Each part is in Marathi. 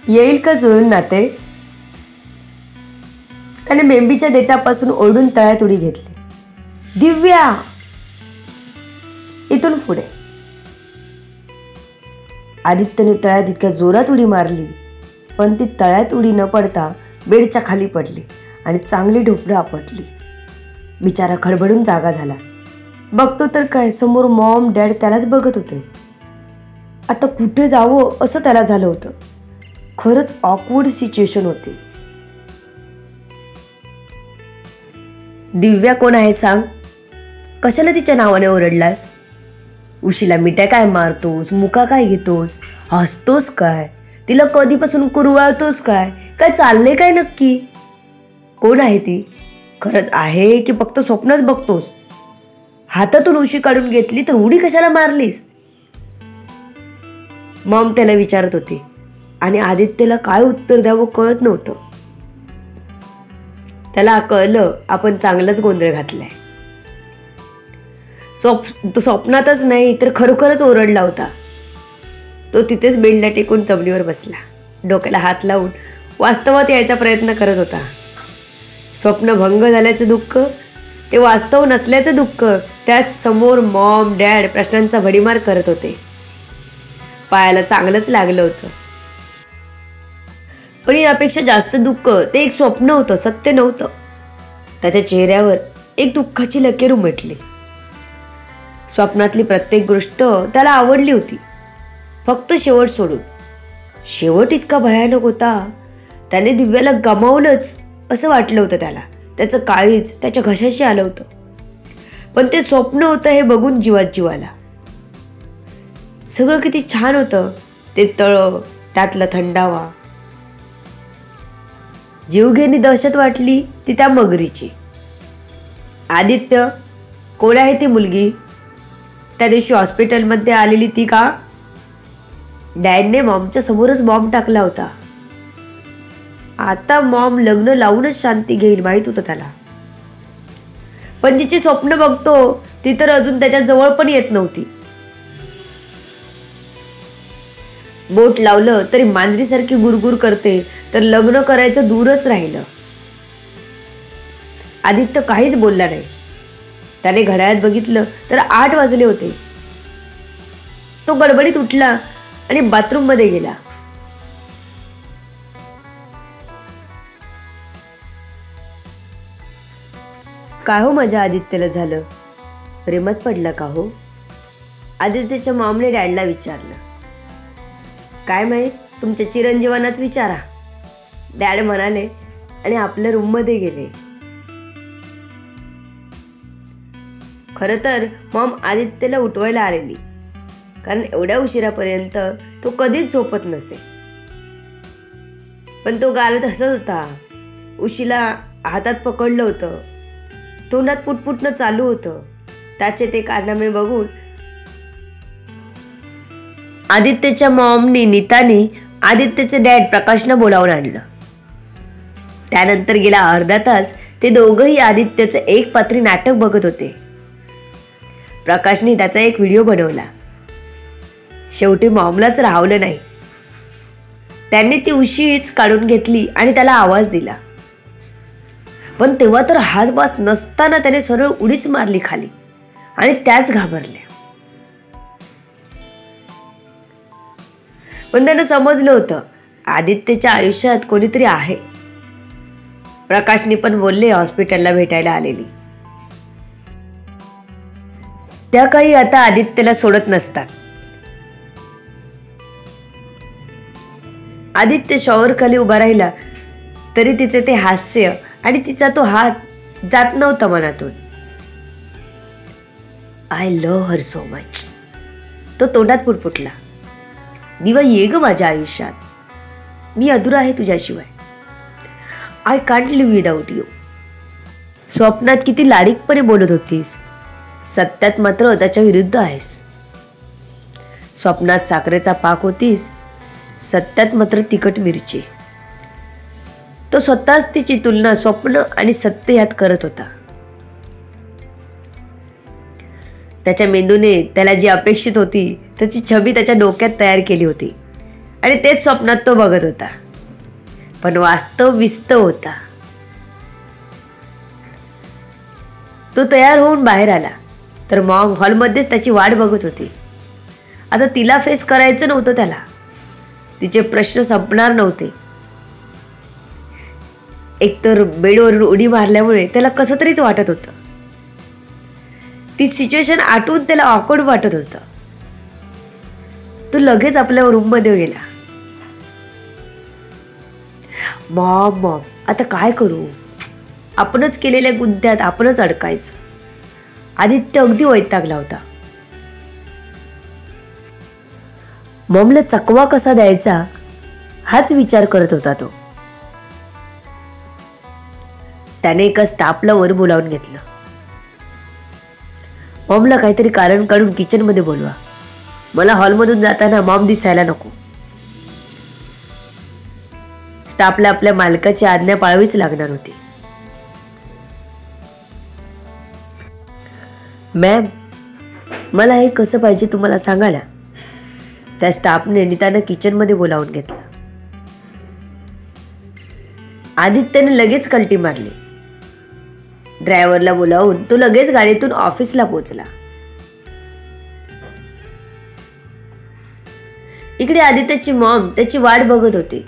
येईल का जुळून नाते? त्याने मेंबीच्या देठापासून ओढून तळ्यात उडी घेतली. दिव्या! इथून पुढे आदित्यने तळ्यात इतक्या जोरात उडी मारली, पण ती तळ्यात उडी न पडता बेडच्या खाली पडली आणि चांगली ढोपळं आपटली. बिचारा खडबडून जागा झाला. बघतो तर काय, समोर मॉम डॅड त्यालाच बघत होते. आता कुठे जावं असं त्याला झालं होतं. खरंच ऑकवर्ड सिच्युएशन होती. दिव्या कोण आहे सांग? कशाला तिच्या नावाने ओरडलास? उशीला मिठ्या काय मारतोस? मुका काय घेतोस? हसतोस काय? तिला कधीपासून कुरवाळतोस काय? काय चाललंय काय नक्की? कोण आहे ती? खरंच आहे की फक्त स्वप्नच बघतोस? हातातून उशी काढून घेतली तर उडी कशाला मारलीस? मॉम त्याला विचारत होती आणि आदित्यला काय उत्तर द्यावं कळत नव्हतं. त्याला कळलं आपण चांगलंच गोंधळ घातलाय. तो स्वप्नातच नाही तर खरोखरच ओरडला होता. तो तिथेच बेडला टेकून जमिनीवर बसला, डोक्याला हात लावून वास्तवात यायचा प्रयत्न करत होता. स्वप्न भंग झाल्याचं दुःख, ते वास्तव नसल्याचं दुःख, त्यात समोर मॉम डॅड प्रश्नांचा भडीमार करत होते. पायाला चांगलंच लागलं होतं, पण यापेक्षा जास्त दुःख ते एक स्वप्न होतं, सत्य नव्हतं. त्याच्या चेहऱ्यावर एक दुःखाची लकीर उमटली. स्वप्नातली प्रत्येक गोष्ट त्याला आवडली होती, फक्त शेवट सोडून. शेवट इतका भयानक होता, त्याने दिव्याला गमावलंच असं वाटलं होतं त्याला. त्याचं काळीज त्याच्या घशाशी आलं होतं. पण ते स्वप्न होतं हे बघून जीवात जीव आला. सगळं किती छान होतं. ते तळं, त्यातला थंडावा. जीवघेणी दहशत वाटली ती त्या मगरीची. आदित्य, कोण आहे ती मुलगी? त्या दिवशी हॉस्पिटलमध्ये आलेली ती का? डॅडने मॉमच्या समोरच बॉम्ब टाकला होता. आता मॉम लग्न लावूनच शांती घेईल माहित होतं त्याला. पण जिची स्वप्न बघतो ती तर अजून त्याच्या जवळ पण येत नव्हती. बोट लावलं तरी मांजरीसारखी गुरगुर करते, तर लग्न करायचं दूरच राहिलं. आदित्य काहीच बोलला नाही. त्याने घड्याळात बघितलं तर 8 वाजले होते. तो गडबडीत उठला आणि बाथरूम मध्ये गेला. काय हो माझ्या आदित्यला झालं? प्रेमात पडला का हो? आदित्यच्या मॉमने डॅडला विचारलं. काय माहीत, तुमच्या चिरंजीवानाच विचारा, डॅड म्हणाले आणि आपल्या रूममध्ये गेले. खरं तर मॉम आदित्यला उठवायला आलेली, कारण एवढ्या उशिरापर्यंत तो कधीच झोपत नसे. पण तो गालत हसत होता. उशीला हातात पकडलं होतं, तोंडात पुटपुटणं चालू होतं. त्याचे ते कारनामे बघून आदित्यच्या मॉमनी नीतानी आदित्यचे डॅड प्रकाशला बोलावून आणलं. त्यानंतर गेला अर्धा तास ते दोघंही आदित्यचं एक पात्री नाटक बघत होते. प्रकाशने त्याचा एक व्हिडिओ बनवला. शेवटी मॉमलाच राहवलं नाही. त्यांनी ती उशीच काढून घेतली आणि त्याला आवाज दिला. पण तेव्हा तर हासबास नसताना त्याने सरळ उडीच मारली खाली आणि त्याच घाबरल्या. पण त्यांना समजलं होतं आदित्यच्या आयुष्यात कोणीतरी आहे. प्रकाशने पण बोलले हॉस्पिटलला भेटायला आलेली. त्या काही आता आदित्यला सोडत नसतात. आदित्य शॉवर खाली उभा राहिला तरी तिचे ते हास्य आणि तिचा तो हात जात नव्हता मनातून. I love her so much, तो तोंडात पुटपुटला. दिवा, ये ग माझ्या आयुष्यात, मी अधुरा आहे तुझ्याशिवाय. I can't live without you. स्वप्नात किती लाडीकपणे बोलत होतीस, सत्यात मात्र त्याच्या विरुद्ध आहेस. स्वप्नात साखरेचा पाक होतीस, सत्यात मात्र तिखट मिरची. तो स्वतःच तिची तुलना स्वप्न आणि सत्य यात करत होता. त्याच्या मेंदूने त्याला जी अपेक्षित होती त्याची छबी त्याच्या डोक्यात तयार केली होती आणि तेच स्वप्नात तो बघत होता, पण वास्तव विस्तव होता. तो तयार होऊन बाहेर आला तर मॉम हॉलमध्येच त्याची वाट बघत होती. आता तिला फेस करायचं नव्हतं त्याला. तिचे प्रश्न संपणार नव्हते. एकतर बेडवरून उडी मारल्यामुळे त्याला कसं तरीच वाटत होतं. ती सिच्युएशन आठवून त्याला ऑकवर्ड वाटत होतं. तो लगेच आपल्या रूममध्ये गेला. मॉम आता काय करू? आपणच केलेल्या गुंत्यात आपणच अडकायचं. आदित्य अगदी वैतागला होता. मॉमला चकवा कसा द्यायचा हाच विचार करत होता तो. त्याने एका स्टाफला वर बोलावून घेतलं. मॉमला काहीतरी कारण काढून किचनमध्ये बोलवा. मला हॉलमधून जाताना मॉम दिसायला नको. स्टाफला आपल्या मालकाची आज्ञा पाळावीच लागणार होती. मॅम, मला हे कसं पाहिजे तुम्हाला सांगायला. त्या स्टाफने नीतानं किचनमध्ये बोलावून घेतलं. आदित्यने लगेच कल्टी मारली. ड्रायव्हरला बोलावून तो लगेच गाडीतून ऑफिसला पोहोचला. इकडे आदित्यची मॉम त्याची वाट बघत होती.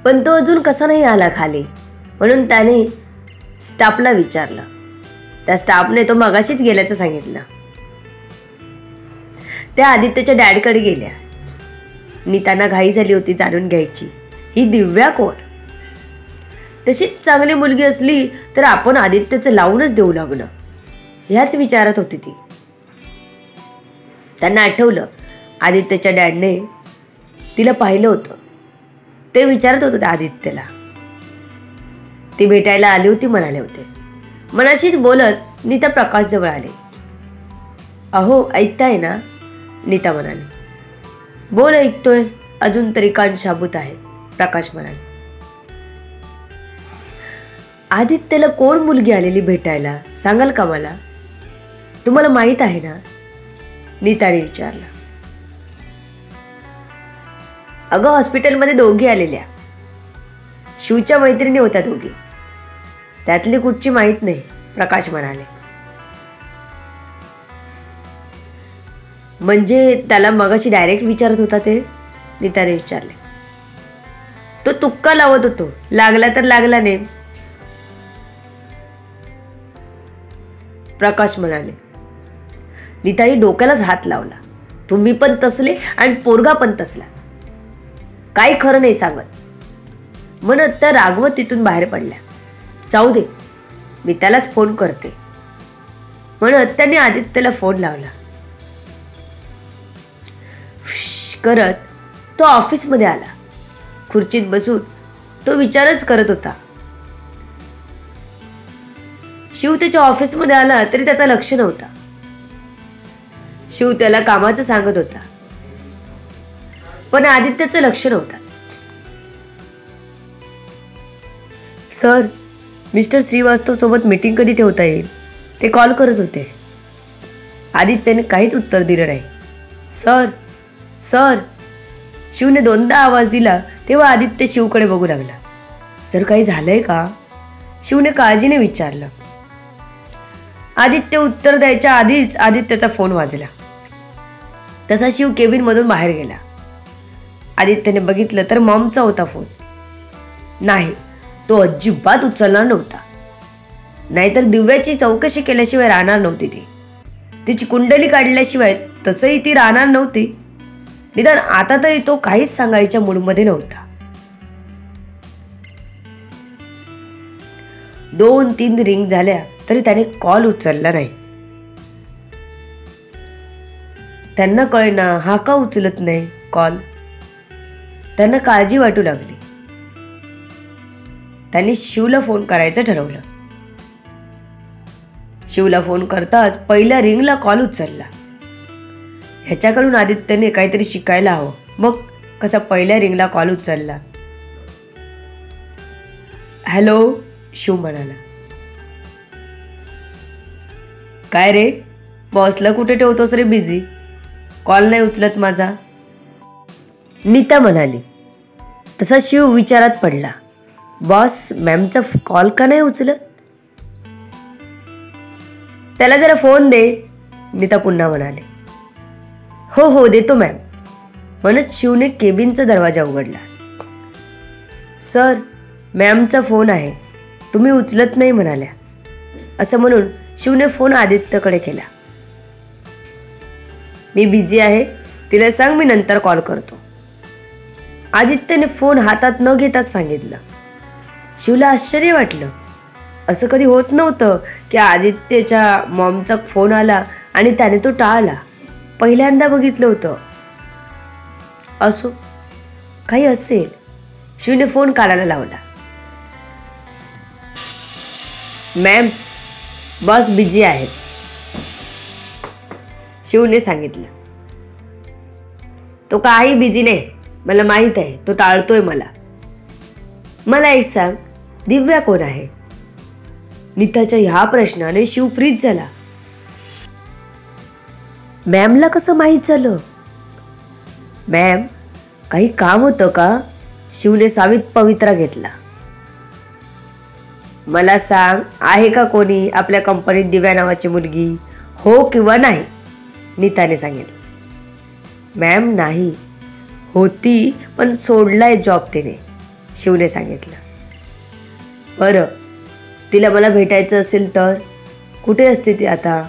पण तो अजून कसा नाही आला खाली, म्हणून त्याने स्टाफला विचारलं. त्या स्टाफने तो मगाशीच गेल्याचं सांगितलं. त्या आदित्यच्या डॅडकडे गेल्या. नीताना घाई झाली होती जाणून घ्यायची, ही दिव्या कोण? तशीच चांगली मुलगी असली तर आपण आदित्यचं लावूनच देऊ लागलं, ह्याच विचारात होती ती. त्यांना आठवलं आदित्यच्या डॅडने तिला पाहिलं होतं. ते विचारत होतं त्या आदित्यला. ती भेटायला आली होती म्हणाले होते. मनाशीच बोलत नीता प्रकाश जवळ आले. अहो ऐकताय ना? नीता म्हणाली. बोल, ऐकतोय. अजून तरी कान शाबूत आहे, प्रकाश म्हणाले. आदित्यला कोण मुलगी आलेली भेटायला सांगाल का मला? तुम्हाला माहित आहे ना? नीताने विचारलं. अगं हॉस्पिटलमध्ये दोघी आलेल्या. शिवच्या मैत्रिणी होत्या दोघी. त्यातली कुठची माहीत नाही, प्रकाश म्हणाले. म्हणजे त्याला मगाशी डायरेक्ट विचारत होता ते? नीताने विचारले. तो तुक्का लावत होतो, लागला तर लागला नाही, प्रकाश म्हणाले. नीताने डोक्यालाच हात लावला. तुम्ही पण तसले आणि पोरगा पण तसलाच. काही खरं नाही सांगत म्हणत त्या रागवत तिथून बाहेर पडल्या. जाऊ दे, मी त्यालाच फोन करते म्हणत त्याने आदित्यला फोन लावला. करत तो ऑफिसमध्ये आला. खुर्चीत बसून तो विचारच करत होता. शिव त्याच्या ऑफिसमध्ये आला तरी त्याचा लक्ष नव्हता. शिव त्याला कामाचं सांगत होता, पण आदित्यचं लक्ष नव्हतं. सर, मिस्टर श्रीवास्तव सोबत मीटिंग कधी ठेवता येईल ते कॉल करत होते. आदित्यने काहीच उत्तर दिलं नाही. सर सर, शिवने दोनदा आवाज दिला तेव्हा आदित्य शिवकडे बघू लागला. सर, काही झालंय का? शिवने काळजीने विचारलं. आदित्य उत्तर द्यायच्या आधीच आदित्यचा फोन वाजला. तसा शिव केबिनमधून बाहेर गेला. आदित्यने बघितलं तर मॉमचा होता फोन. नाही, तो अजिबात उचलणार नव्हता. नाहीतर दिव्याची चौकशी केल्याशिवाय राहणार नव्हती ती. तिची कुंडली काढल्याशिवाय तसंही ती राहणार नव्हती. निदान आता तरी तो काहीच सांगायच्या मूडमध्ये नव्हता. 2-3 रिंग झाल्या तरी त्याने कॉल उचलला नाही. त्यांना कळना हा का उचलत नाही कॉल. त्यांना काळजी वाटू लागली. त्यांनी शिवला फोन करायचं ठरवलं. शिवला फोन करताच पहिल्या रिंगला कॉल उचलला. ह्याच्याकडून आदित्यने काहीतरी शिकायला हवं. मग कसा पहिल्या रिंगला कॉल उचलला. हॅलो, शिव म्हणाला. काय रे, बॉसला कुठे ठेवतोस रे बिझी? कॉल नाही उचलत माझा, नीता म्हणाली. तसा शिव विचारात पडला. बॉस मॅमचा कॉल का नाही उचलत? त्याला जरा फोन दे, नीता पुन्हा म्हणाले. हो हो देतो मॅम, म्हणत शिवने केबिनचा दरवाजा उघडला. सर मॅमचा फोन आहे, तुम्ही उचलत नाही म्हणाल्या. असं म्हणून शिवने फोन आदित्यकडे केला. मी बिझी आहे, तिला सांग मी नंतर कॉल करतो. आदित्यने फोन हातात न घेताच सांगितलं. शिवला आश्चर्य वाटलं. असं कधी होत नव्हतं की आदित्यच्या मॉमचा फोन आला आणि त्याने तो टाळला. पहिल्यांदा बघितलं होतं. असो, काही असेल. शिवने फोन कानाला लावला. मॅम बॉस बिझी आहे, शिवने सांगितलं. तो काही बिझी नाही, मला माहित आहे. तो टाळतोय मला. मला एक सांग, दिव्या कोण आहे? नीताच्या ह्या प्रश्नाने शिव फ्रीज झाला. मॅमला कसं माहीत झालं? मॅम काही काम होतं का? शिवने सावीत पवित्रा घेतला. मला सांग, आहे का कोणी आपल्या कंपनीत दिव्या नावाची मुलगी? हो किंवा नाही, नीताने सांगितलं. मॅम नाही, होती पण सोडलाय जॉब तिने, शिवने सांगितलं. बरं, तिला मला भेटायचं असेल तर कुठे असते ती आता?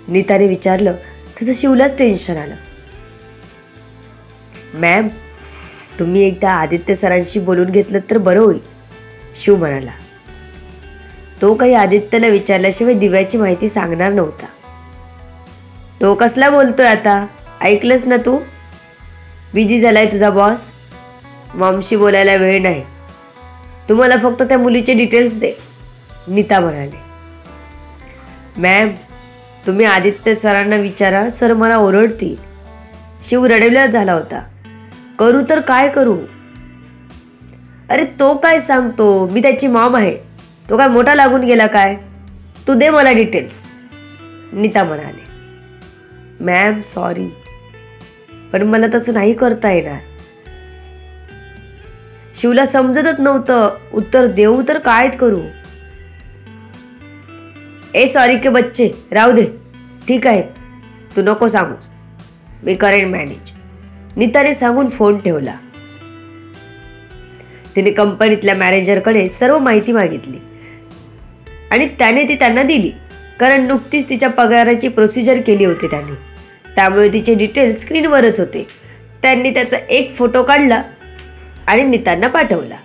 नीताने विचारलं. तसं शिवलाच टेन्शन आलं. मॅम तुम्ही एकदा आदित्य सरांशी बोलून घेतलं तर बरं होईल, शिव म्हणाला. तो काही आदित्यला विचारल्याशिवाय दिव्याची माहिती सांगणार नव्हता. तो कसला बोलतोय आता? ऐकलंस ना तू? बिझी झालाय तुझा बॉस, मॉमशी बोलायला वेळ नाही. तुम्हाला फक्त त्या मुलीचे डिटेल्स दे, नीता म्हणाले. मॅम तुम्ही आदित्य सरांना विचारा, सर मला ओरडतील. शिव रडविलाच झाला होता. करू तर काय करू? अरे तो काय सांगतो, मी त्याची मॉम आहे. तो काय मोठा लागून गेला काय? तू दे मला डिटेल्स, नीता म्हणाले. मॅम सॉरी, पण मला तसं नाही करता येणार. शिवला समजतच नव्हतं उत्तर देऊ तर काय करू. ए सॉरी के बच्चे, राहू दे. ठीक आहे, तू नको सांगूस, मी करेन मॅनेज, नीताने सांगून फोन ठेवला. तिने कंपनीतल्या मॅनेजरकडे सर्व माहिती मागितली आणि त्याने ती त्यांना दिली. कारण नुकतीच तिच्या पगाराची प्रोसिजर केली होती त्यांनी, त्यामुळे तिचे डिटेल्स स्क्रीनवरच होते. त्यांनी त्याचा एक फोटो काढला आणि नीतांना पाठवला.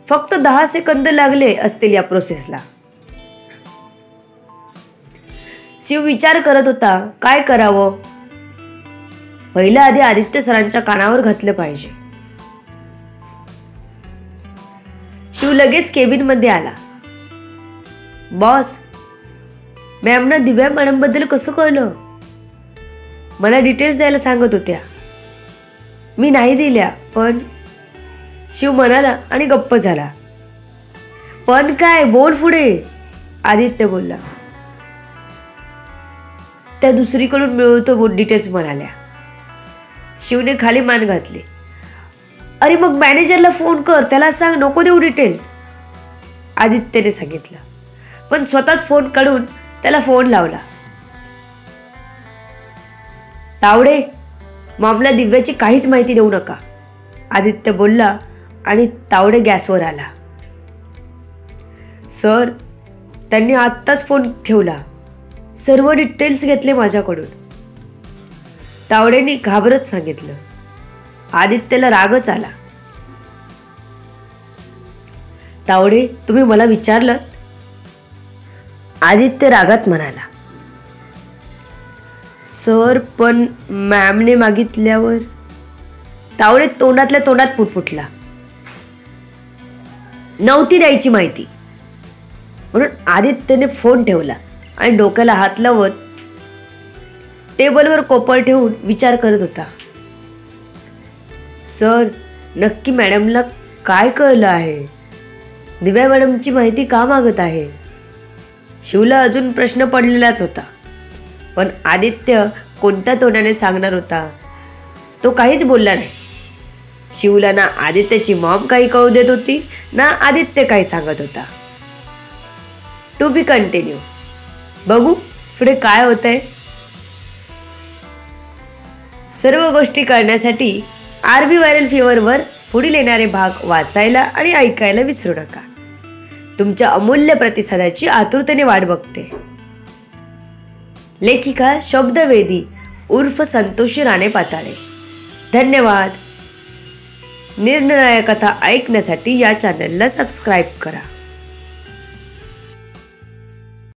फक्त 10 सेकंद लागले असतील या प्रोसेसला. शिव विचार करत होता काय करावं. पहिला आधी आदित्य सरांच्या कानावर घातलं पाहिजे. शिव लगेच केबिन मध्ये आला. बॉस मॅमना दिव्या मॅडम बद्दल कसं कळलं? मला डिटेल्स द्यायला सांगत होत्या, मी नाही दिल्या. पण शिव म्हणाला आणि गप्प झाला. पण काय, बोल पुढे, आदित्य बोलला. त्या दुसरीकडून मिळवतो डिटेल्स म्हणाल्या. शिवने खाली मान घातली. अरे मग मॅनेजरला फोन कर, त्याला सांग नको देऊ डिटेल्स, आदित्यने सांगितलं. पण स्वतःच फोन काढून त्याला फोन लावला. तावडे, मॉमला दिव्याची काहीच माहिती देऊ नका, आदित्य बोलला आणि तावडे गॅसवर आला. सर त्यांनी आत्ताच फोन ठेवला, सर्व डिटेल्स घेतले माझ्याकडून, तावडेंनी घाबरत सांगितलं. आदित्यला रागच आला. तावडे तुम्ही मला विचारलं, आदित्य रागात म्हणाला. सर पण मॅमने मागितल्यावर, तावडे तोंडातल्या तोंडात पुटपुटला. नव्हती द्यायची माहिती, म्हणून आदित्यने फोन ठेवला आणि डोक्याला हात लावत टेबलवर कोपर ठेवून विचार करत होता. सर नक्की मॅडमला काय कळलं आहे? दिव्या मॅडमची माहिती का मागत आहे? शिवला अजून प्रश्न पडलेलाच होता, पण आदित्य कोणत्या तोंडाने सांगणार होता? तो काहीच बोलला नाही. शिवला ना आदित्यची मॉम काही कळू देत होती, ना आदित्य काही सांगत होता. To be continue. बघू पुढे काय होतंय. सर्व गोष्टी करण्यासाठी आरबी व्हायरल फीवरवर पुढील येणारे भाग वाचायला आणि ऐकायला विसरू नका. तुमच्या अमूल्य प्रतिसादाची आतुरतेने वाट बघते. लेखिका शब्दवेदी उर्फ संतोषी राणे पाताळे. धन्यवाद. निरनिराळ्या कथा ऐकण्यासाठी या चॅनलला सबस्क्राईब करा.